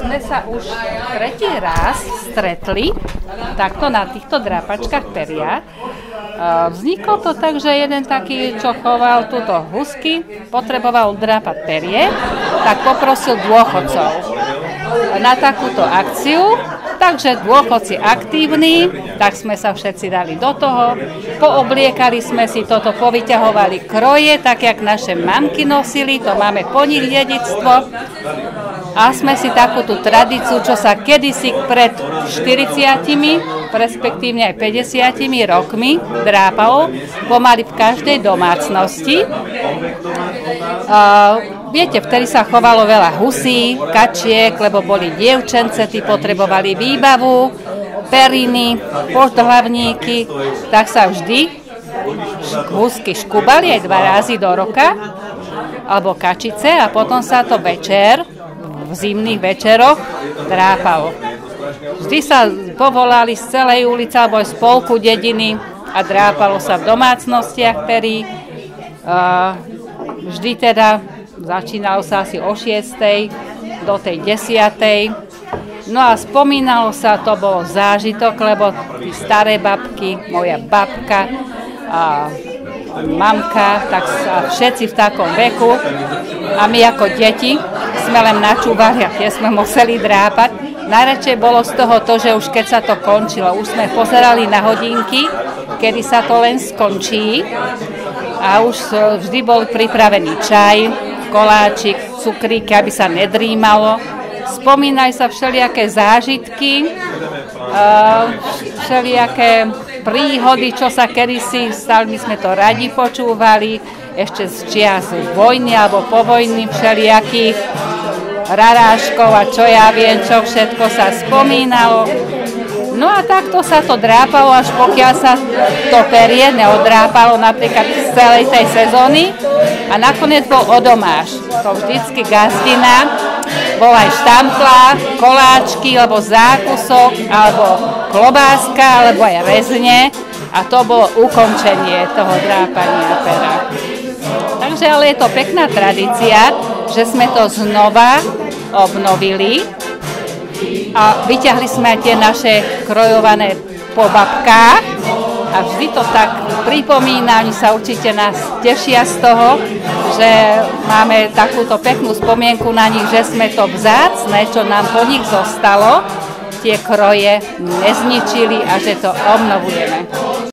sme sa už tretí raz stretli takto na týchto drápačkách peria. Vzniklo to tak, že jeden taký, čo choval túto husky, potreboval drápať perie, tak poprosil dôchodcov na takúto akciu. Takže dôchodci aktívni, tak sme sa všetci dali do toho, poobliekali sme si toto, povyťahovali kroje, tak jak naše mamky nosili, to máme po nich dedičstvo. A sme si takú tú tradíciu, čo sa kedysi pred 40, respektívne aj 50 rokmi drápalo, pomaly v každej domácnosti. Viete, vtedy sa chovalo veľa husí, kačiek, lebo boli dievčence, tí potrebovali výbavu, periny, podhlavníky, tak sa vždy husky škubali aj 2 razy do roka, alebo kačice, a potom sa to večer, v zimných večeroch, drápalo. Vždy sa povolali z celej ulice alebo aj z polku dediny a drápalo sa v domácnostiach perí. Vždy teda začínalo sa asi o 6. do tej 10. No a spomínalo sa, to bolo zážitok, lebo tí staré babky, moja babka a mamka, tak sa všetci v takom veku a my ako deti sme len načúvali a tie sme museli drápať. Najradšej bolo z toho to, že už keď sa to končilo, už sme pozerali na hodinky, kedy sa to len skončí a už vždy bol pripravený čaj, koláčik, cukríky, aby sa nedrímalo. Spomínajú sa všelijaké zážitky, všelijaké príhody, čo sa kedysi stali, my sme to radi počúvali, ešte z čias vojny alebo po vojny všelijakých raráškov a čo ja viem, čo všetko sa spomínalo. No a takto sa to drápalo, až pokiaľ sa to perie neodrápalo napríklad z celej tej sezóny a nakoniec bol odomáš. To vždycky gazdina, bol aj štamplá, koláčky, alebo zákusok, alebo klobáska, alebo aj rezne a to bolo ukončenie toho drápania pera. Takže ale je to pekná tradícia, že sme to znova obnovili a vyťahli sme aj tie naše krojované po babkách a vždy to tak pripomína, oni sa určite nás tešia z toho, že máme takúto peknú spomienku na nich, že sme to vzácne, čo nám po nich zostalo, tie kroje nezničili a že to obnovujeme.